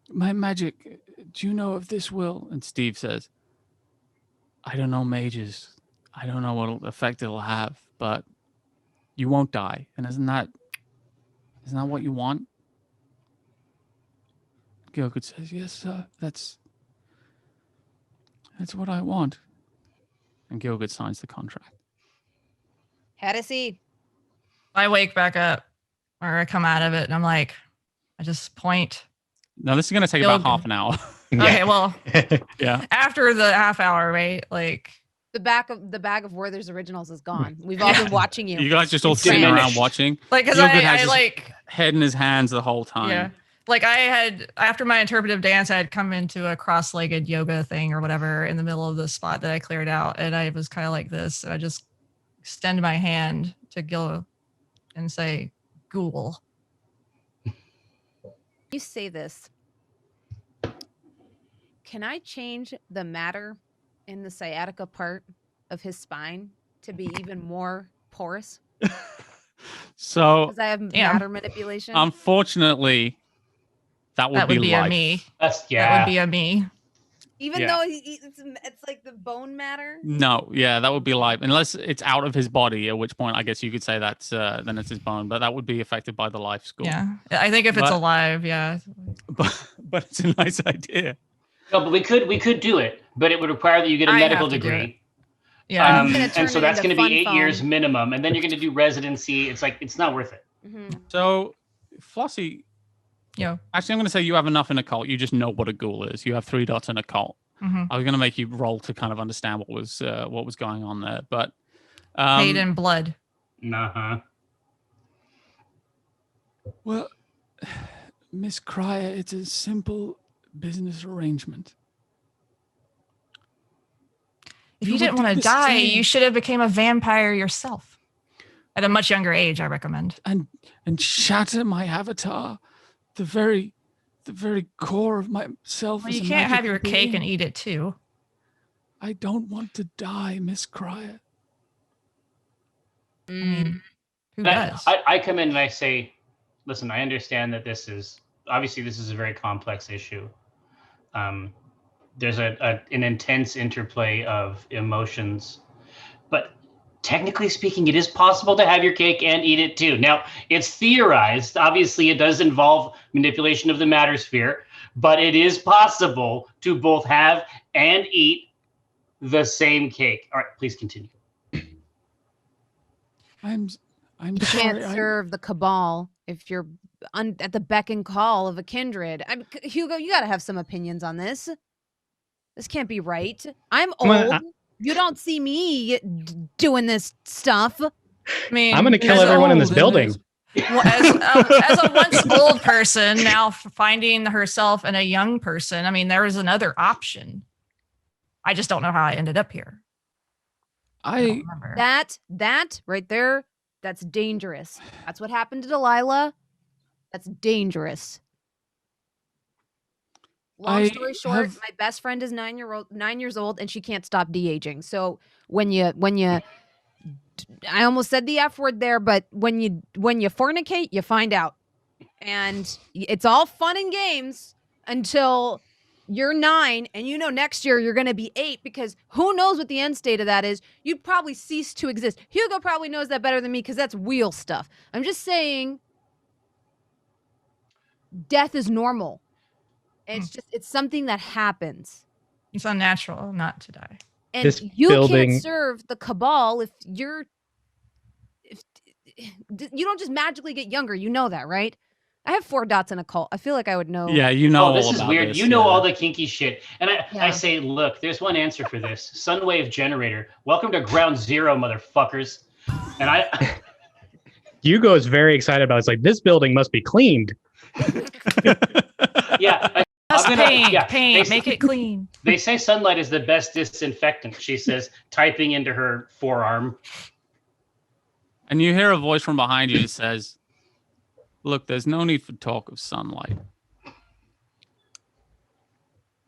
my magic? Do you know if this will?" And Steve says, "I don't know mages. I don't know what effect it'll have, but you won't die. And isn't that what you want?" Gilgood says, "Yes, sir. That's what I want." And Gilgood signs the contract. Had a seat. I wake back up, or I come out of it, and I'm like, I just point. Now, this is going to take about half an hour. Okay, well, yeah. After the half hour, right? Like the bag of Werther's originals is gone. We've all been watching you. You guys just all sitting around watching. Like, because Gilgood I has his like head in his hands the whole time. Yeah. Like I had, after my interpretive dance, I had come into a cross-legged yoga thing or whatever in the middle of the spot that I cleared out. And I was kind of like this. And I just extend my hand to Gil and say, "Ghoul." You say this. Can I change the matter in the sciatica part of his spine to be even more porous? So, because I have matter manipulation. Unfortunately, that would be a life. me. That would be a me. Even though it's like the bone matter. No, yeah, that would be life, unless it's out of his body. At which point, I guess you could say that's then it's his bone, but that would be affected by the life school. Yeah, I think if it's alive, yeah. But it's a nice idea. No, but we could do it, but it would require that you get a medical degree. Yeah, and so that's going to be 8 years minimum, and then you're going to do residency. It's like it's not worth it. Mm-hmm. So, Flossie. Yeah. Actually, I'm going to say you have enough in occult. You just know what a ghoul is. You have 3 dots in occult. Mm-hmm. I was going to make you roll to kind of understand what was going on there, but paid in blood. Uh-huh. Well, Miss Cryer, it's a simple business arrangement. If you didn't want to die, you should have became a vampire yourself at a much younger age. I recommend. And shatter my avatar, the very core of myself. Well, you can't have your cake and eat it too. I don't want to die, Miss Cryer. I mean, who does? I come in and I say, listen, I understand that this is a very complex issue. There's an intense interplay of emotions, but technically speaking, it is possible to have your cake and eat it too. Now, it's theorized. Obviously, it does involve manipulation of the matter sphere, but it is possible to both have and eat the same cake. All right, please continue. I'm you sorry. Can't serve the cabal if you're at the beck and call of a kindred. Hugo, you got to have some opinions on this. This can't be right. I'm old. You don't see me doing this stuff. I mean, I'm going to kill everyone in this building. Well, as a once old person, now finding herself in a young person, I mean, there is another option. I just don't know how I ended up here. That right there, that's dangerous. That's what happened to Delilah. That's dangerous. Long story short, my best friend is 9 years old, and she can't stop de-aging. So when you, I almost said the F word there, but when you fornicate, you find out, and it's all fun and games until you're 9, and next year you're going to be 8, because who knows what the end state of that is. You'd probably cease to exist. Hugo probably knows that better than me, because that's wheel stuff. I'm just saying, death is normal. It's something that happens. It's unnatural not to die. And This you building- can't serve the cabal if you don't just magically get younger. You know that, right? I have 4 dots in a cult. I feel like I would know. Yeah, you know. Oh, this all is about weird. this, You know yeah. all the kinky shit. And I Yeah. say, look, there's one answer for this. Sunwave generator. Welcome to ground zero, motherfuckers. And Hugo is very excited about it. It's like, this building must be cleaned. yeah. Just paint, They, make it clean. they say sunlight is the best disinfectant, she says, typing into her forearm. And you hear a voice from behind you that says, "Look, there's no need for talk of sunlight."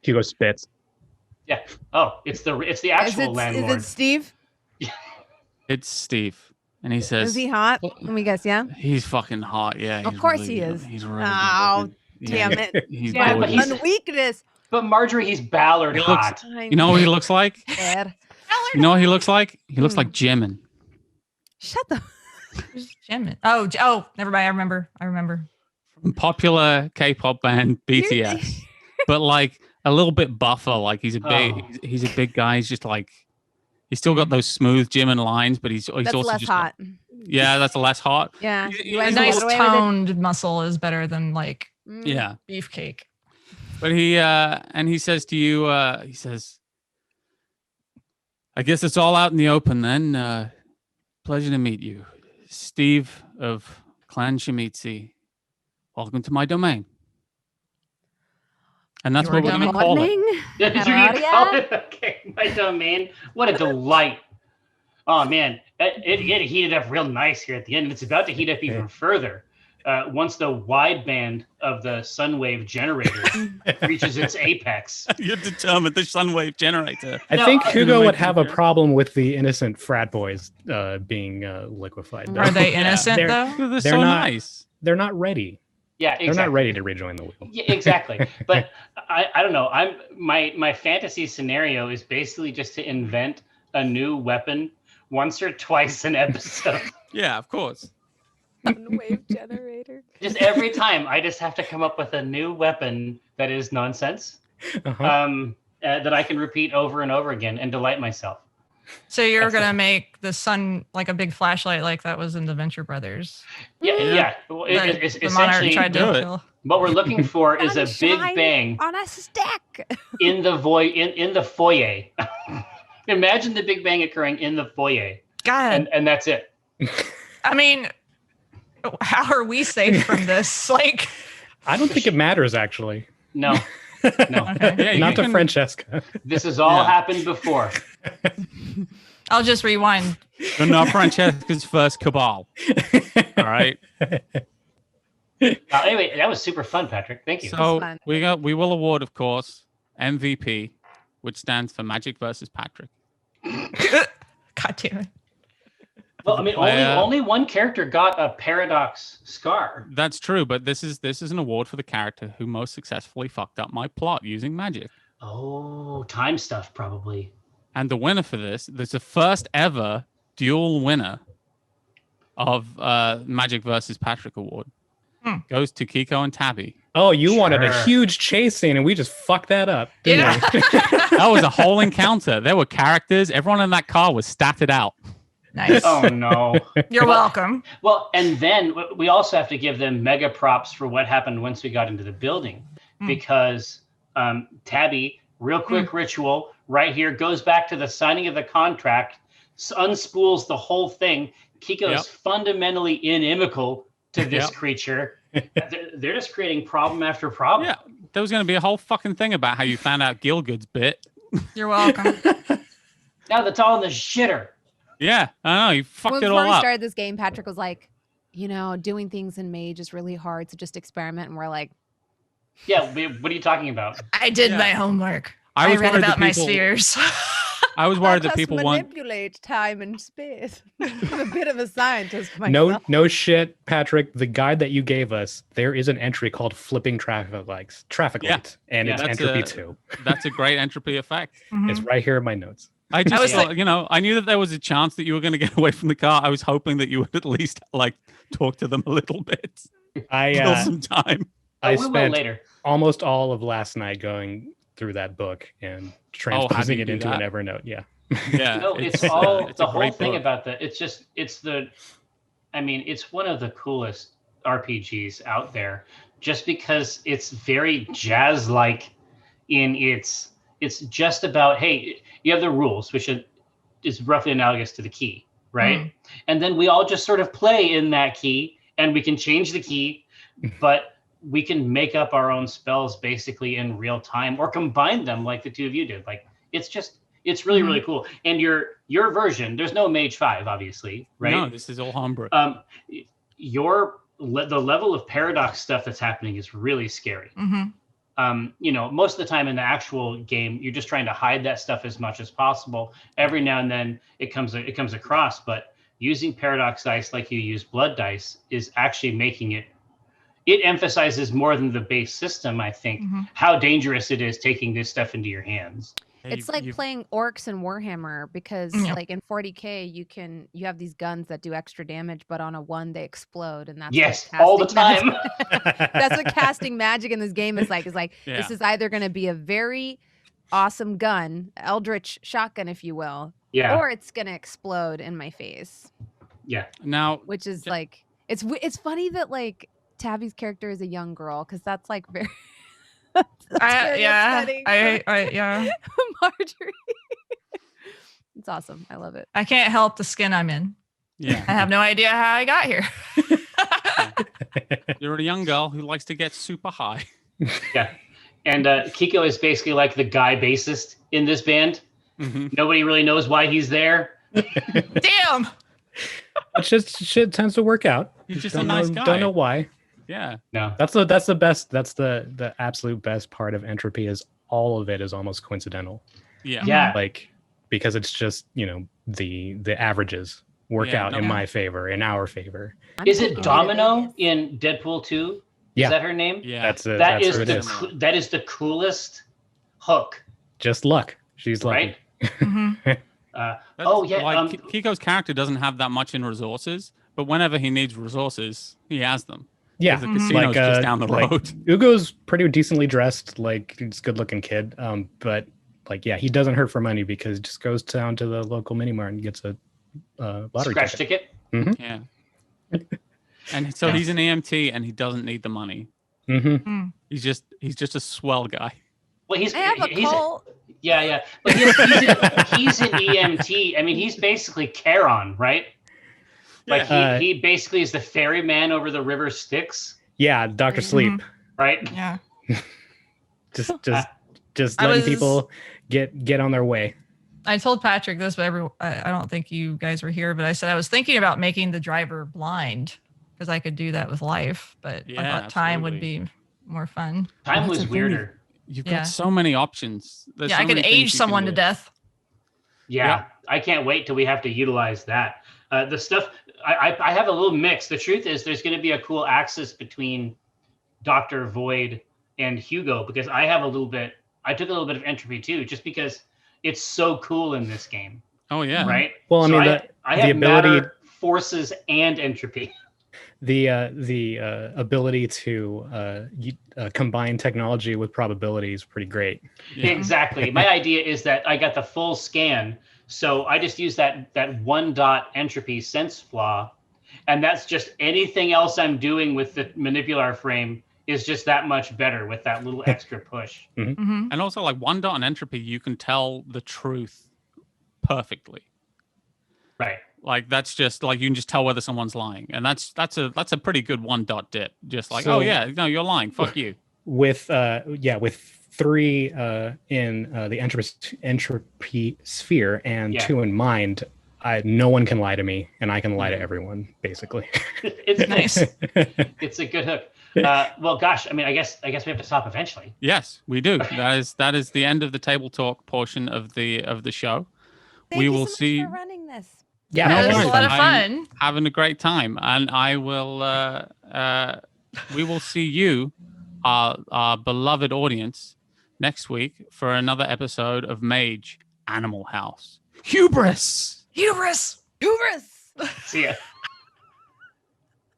Hugo spits. Yeah. Oh, it's the Is actual landlord. it Steve? It's Steve, and he says, Is he hot? Let me guess. Yeah. "He's fucking hot." Yeah, Of he's course really he good. is. He's really Oh, good looking. Yeah, damn it. He's Yeah, but gorgeous. he's- one weakness. But Marjory, he's Ballard He looks- hot. You know what he looks like? Bad. You know what he looks like? He looks like Jimin. Shut the. Jimin. Oh, never mind. I remember. From popular K-pop band BTS, but like a little bit buffer. Like he's a big, Oh. he's a big guy. He's just like, he's still got those smooth Jimin lines, but he's That's also less just hot. yeah, that's less hot. Yeah. You You guys A guys know nice get away with it? toned muscle is better than like Yeah, beefcake. but he says to you, he says, "I guess it's all out in the open then. Pleasure to meet you, Steve of Clan Shimizu. Welcome to my domain." And that's Your what we're going to call it. Morning. You're How gonna are call ya? it? Okay, my domain. What a delight. Oh man, it heated up real nice here at the end, and it's about to heat up even further once the wideband of the Sunwave generator reaches its apex. You're determined the Sunwave generator. I No, think I- Hugo would Make have a them- problem with the innocent frat boys being liquefied. though. Are they Yeah. innocent They're- though? They're, They're so not- nice. They're not ready. Yeah, They're exactly. not ready to rejoin the wheel. Yeah, exactly. But I don't know. My fantasy scenario is basically just to invent a new weapon once or twice an episode. Yeah, of course. Wave generator. Just every time, I just have to come up with a new weapon that is nonsense, Uh-huh. that I can repeat over and over again and delight myself. So you're That's gonna make the sun like a big flashlight, like that was in the Venture Brothers. Yeah, Yeah. yeah. Well, The, it's monarch essentially tried do to it. kill. what we're looking for is a big Sunshine bang on a stack. in the in the foyer. Imagine the big bang occurring in the foyer, God, and that's it. I mean, how are we safe from this? Like, I don't think it matters, actually. No, no. okay. Yeah, you Not to can- Francesca. This has all Yeah. happened before. I'll just rewind. You're not Francesca's first cabal. All right. Anyway, that was super fun, Patrick. Thank you. So fun. we will award, of course, MVP, which stands for Magic versus Patrick. God damn it. Well, I mean, only one character got a paradox scar. That's true, but this is an award for the character who most successfully fucked up my plot using magic. Oh, time stuff probably. And the winner for this, there's the first ever dual winner of Magic versus Patrick award. Goes to Kiko and Tabby. Oh, you wanted a Sure. huge chase scene, and we just fucked that up. didn't Yeah. we? That was a whole encounter. There were characters. Everyone in that car was statted out. Nice. Oh no. You're welcome. Well, and then we also have to give them mega props for what happened once we got into the building, because Tabby, real quick ritual right here, goes back to the signing of the contract, unspools the whole thing. Kiko Yep. is fundamentally inimical to this Yep. creature. They're just creating problem after problem. Yeah, there was going to be a whole fucking thing about how you found out Gilgood's bit. You're welcome. Now that's all in the shitter. Yeah, I know. You fucked it Before all we up. started this game, Patrick was like, doing things in Mage is really hard, so just experiment. And we're like, Yeah, what are you talking about? I did Yeah. my homework. I I was read worried that about my people- spheres. I was worried that people want. manipulate time and space. I'm a bit of a scientist myself. No shit, Patrick. The guide that you gave us, there is an entry called flipping traffic lights, Yeah. and Yeah. it's That's entropy a- 2. That's a great entropy effect. Mhm. It's right here in my notes. I just, was thought, I knew that there was a chance that you were going to get away from the car. I was hoping that you would at least like talk to them a little bit, I kill some time. I we will spent later. almost all of last night going through that book and transposing it into an Evernote. Yeah. Yeah. No, it's all it's the a whole great thing book. about that. It's one of the coolest RPGs out there, just because it's very jazz-like in it's just about, hey, you have the rules, which is roughly analogous to the key, right? And then we all just sort of play in that key, and we can change the key, but we can make up our own spells basically in real time, or combine them like the two of you did. Like it's really really cool. And your version, there's no Mage 5, obviously, right? No, this is all homebrew. The level of paradox stuff that's happening is really scary. Most of the time in the actual game, you're just trying to hide that stuff as much as possible. Every now and then it comes across, but using paradox dice like you use blood dice is actually making it emphasizes more than the base system, I think, how dangerous it is taking this stuff into your hands. It's like playing orcs in Warhammer, because like in 40K you have these guns that do extra damage, but on a 1 they explode, and that's all the time. That's what casting magic in this game is like. It's like this is either going to be a very awesome gun, eldritch shotgun, if you will, or it's going to explode in my face. Yeah. Now, which is like it's funny that like Tabby's character is a young girl, because that's like very. Yeah. Marjory. It's awesome. I love it. I can't help the skin I'm in. Yeah. I have no idea how I got here. You're a young girl who likes to get super high. Yeah. And Kiko is basically like the guy bassist in this band. Nobody really knows why he's there. Damn. It's just shit tends to work out. He's just a nice guy. Don't know why. Yeah. No. That's the best. That's the absolute best part of entropy, is all of it is almost coincidental. Yeah. Yeah. Like, because it's just, the averages work out in my favor, in our favor. Is it Domino in Deadpool 2? Yeah. Is that her name? Yeah. That is the coolest hook. Just luck. She's lucky. Right? Kiko's character doesn't have that much in resources, but whenever he needs resources, he has them. Yeah, the casino's just down the road. Hugo's pretty decently dressed, like he's a good-looking kid. But he doesn't hurt for money, because he just goes down to the local mini mart and gets a lottery scratch ticket. Yeah. And so he's an EMT, and he doesn't need the money. He's just a swell guy. Well, I have a call. Yeah. But he's an EMT. I mean, he's basically Charon, right? Like he basically is the ferryman over the river Styx. Yeah, Dr. Sleep. Right? Yeah. just letting people get on their way. I told Patrick this, but I don't think you guys were here, but I said I was thinking about making the driver blind, because I could do that with life, but I thought time would be more fun. Time was weirder. You've got so many options. There's I could age someone to death. Yeah, I can't wait till we have to utilize that. The stuff, I have a little mix. The truth is there's going to be a cool axis between Dr. Void and Hugo, because I took a little bit of entropy too, just because it's so cool in this game. Oh yeah. Right? Well, I mean, I have ability, matter, forces, and entropy. The ability to combine technology with probability is pretty great. Yeah. Exactly. My idea is that I got the full scan, so I just use that 1 dot entropy sense flaw, and that's just anything else I'm doing with the manipular frame is just that much better with that little extra push. And also, like 1 dot in entropy, you can tell the truth perfectly. Right. Like that's just like you can just tell whether someone's lying, and that's a pretty good 1 dot dip. Just like, oh yeah, no, you're lying. Fuck you. With 3 in the entropy sphere and 2 in mind, no one can lie to me, and I can lie to everyone basically. It's nice. It's a good hook. Well, gosh, I mean, I guess we have to stop eventually. Yes, we do. That is the end of the table talk portion of the show. Thank you so much for running this. Yeah, it was a lot of fun. I'm having a great time, and I will. We will see you, our beloved audience, next week for another episode of Mage Animal House. Hubris. Hubris. Hubris. See ya.